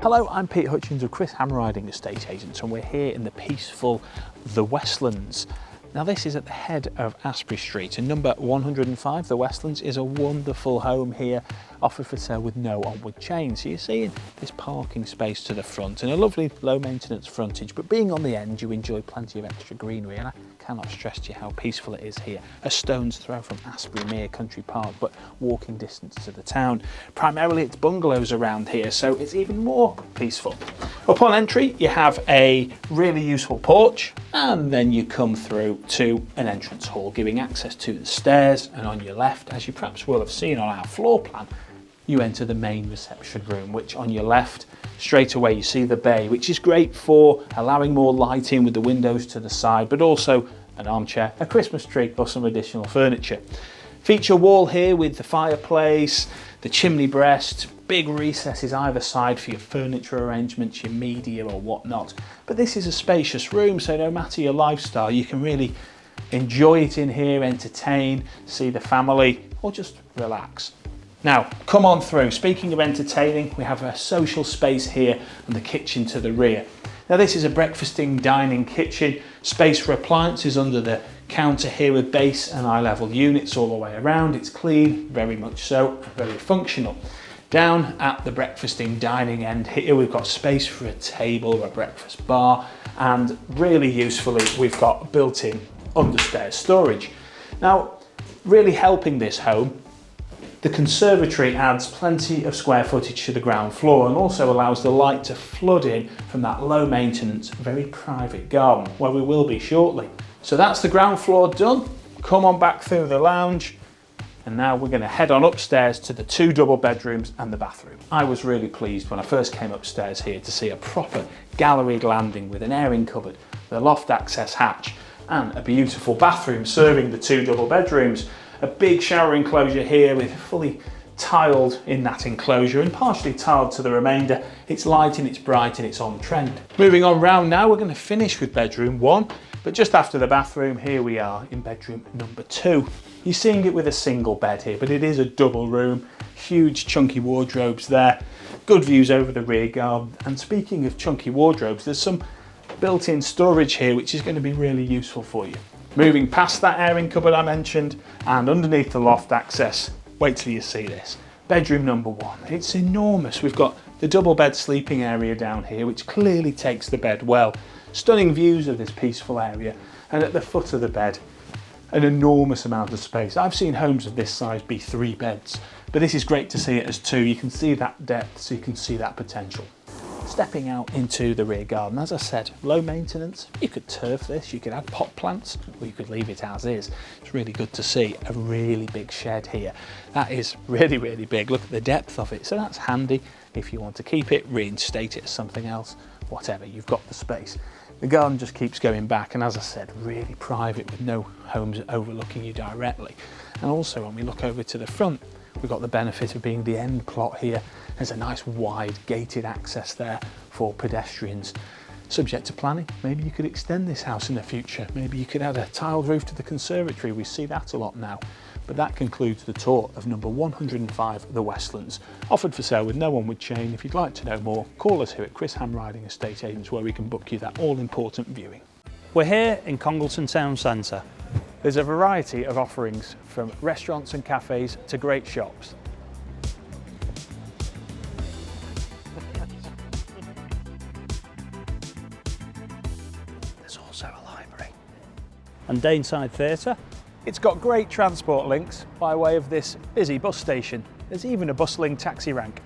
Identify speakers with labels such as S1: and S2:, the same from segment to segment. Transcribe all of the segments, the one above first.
S1: Hello, I'm Pete Hutchins of Chris Hamriding Estate Agents, and we're here in the peaceful The Westlands. Now this is at the head of Asprey Street, and number 105, The Westlands, is a wonderful home here, offered for sale with no onward chain. So you're seeing this parking space to the front and a lovely low maintenance frontage, but being on the end you enjoy plenty of extra greenery, and I cannot stress to you how peaceful it is here. A stone's throw from Asprey Mere Country Park, but walking distance to the town. Primarily it's bungalows around here, so it's even more peaceful. Upon entry you have a really useful porch, and then you come through to an entrance hall giving access to the stairs, and on your left, as you perhaps will have seen on our floor plan, you enter the main reception room, which on your left straight away you see the bay, which is great for allowing more light in with the windows to the side, but also an armchair, a Christmas tree or some additional furniture. Feature wall here with the fireplace, the chimney breast, big recesses either side for your furniture arrangements, your media or whatnot. But this is a spacious room, so no matter your lifestyle, you can really enjoy it in here, entertain, see the family, or just relax. Now, come on through. Speaking of entertaining, we have a social space here and the kitchen to the rear. Now this is a breakfasting dining kitchen, space for appliances under the counter here with base and eye level units all the way around. It's clean, very much so, very functional. Down at the breakfasting dining end here, we've got space for a table or a breakfast bar, and really usefully, we've got built-in understairs storage. Now, really helping this home, the conservatory adds plenty of square footage to the ground floor and also allows the light to flood in from that low maintenance, very private garden where we will be shortly. So that's the ground floor done. Come on back through the lounge, and now we're going to head on upstairs to the 2 double bedrooms and the bathroom. I was really pleased when I first came upstairs here to see a proper galleried landing with an airing cupboard, the loft access hatch, and a beautiful bathroom serving the 2 double bedrooms. A big shower enclosure here with fully tiled in that enclosure and partially tiled to the remainder. It's light and it's bright and it's on trend. Moving on round now, we're going to finish with bedroom 1, but just after the bathroom, here we are in bedroom number 2. You're seeing it with a single bed here, but it is a double room, huge chunky wardrobes there, good views over the rear garden. And speaking of chunky wardrobes, there's some built-in storage here which is going to be really useful for you. Moving past that airing cupboard I mentioned, and underneath the loft access, wait till you see this. Bedroom number 1, it's enormous. We've got the double bed sleeping area down here, which clearly takes the bed well. Stunning views of this peaceful area, and at the foot of the bed, an enormous amount of space. I've seen homes of this size be 3 beds, but this is great to see it as 2. You can see that depth, so you can see that potential. Stepping out into the rear garden, as I said, low maintenance. You could turf this, you could add pot plants, or you could leave it as is. It's really good to see a really big shed here. That is really, really big. Look at the depth of it. So that's handy if you want to keep it, reinstate it as something else, whatever, you've got the space. The garden just keeps going back, and as I said, really private with no homes overlooking you directly. And also when we look over to the front, we've got the benefit of being the end plot here. There's a nice wide gated access there for pedestrians. Subject to planning, maybe you could extend this house in the future. Maybe you could add a tiled roof to the conservatory. We see that a lot now. But that concludes the tour of number 105, The Westlands. Offered for sale with no onward chain. If you'd like to know more, call us here at Chris Hamriding Estate Agents, where we can book you that all-important viewing.
S2: We're here in Congleton Town Centre.
S1: There's a variety of offerings, from restaurants and cafes to great shops.
S2: There's also a library. And Daneside Theatre.
S1: It's got great transport links by way of this busy bus station. There's even a bustling taxi rank.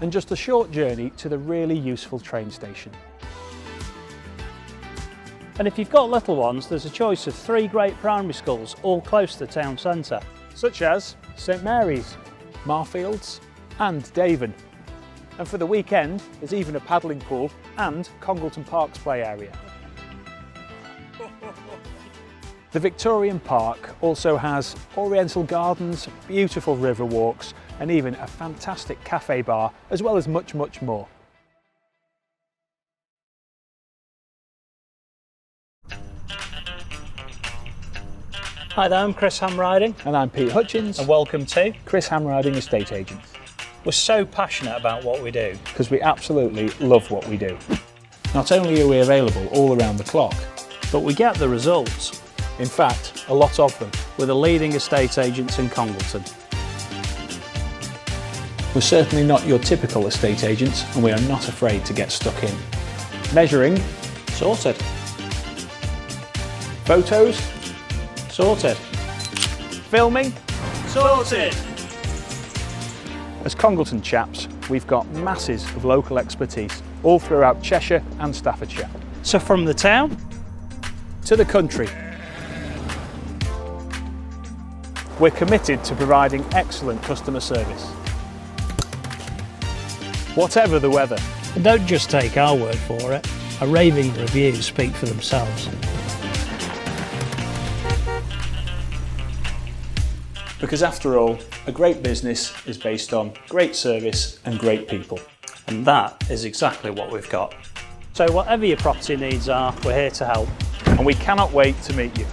S1: And just a short journey to the really useful train station.
S2: And if you've got little ones, there's a choice of 3 great primary schools, all close to town centre.
S1: Such as St Mary's, Marfields and Davon. And for the weekend, there's even a paddling pool and Congleton Park's play area. The Victorian Park also has oriental gardens, beautiful river walks, and even a fantastic cafe bar, as well as much, much more.
S2: Hi there, I'm Chris Hamriding.
S1: And I'm Pete Hutchins.
S2: And welcome to
S1: Chris Hamriding Estate Agents.
S2: We're so passionate about what we do.
S1: because we absolutely love what we do. Not only are we available all around the clock,
S2: But we get the results.
S1: in fact, a lot of them.
S2: We're the leading estate agents in Congleton.
S1: We're certainly not your typical estate agents, and we are not afraid to get stuck in. Measuring,
S2: Sorted.
S1: photos,
S2: Sorted.
S1: filming.
S2: Sorted.
S1: As Congleton chaps, we've got masses of local expertise all throughout Cheshire and Staffordshire.
S2: So from the town,
S1: To the country, we're committed to providing excellent customer service. Whatever the weather,
S2: and don't just take our word for it. A raving reviews speak for themselves.
S1: because after all, a great business is based on great service and great people.
S2: And that is exactly what we've got. So whatever your property needs are, we're here to help.
S1: And we cannot wait to meet you.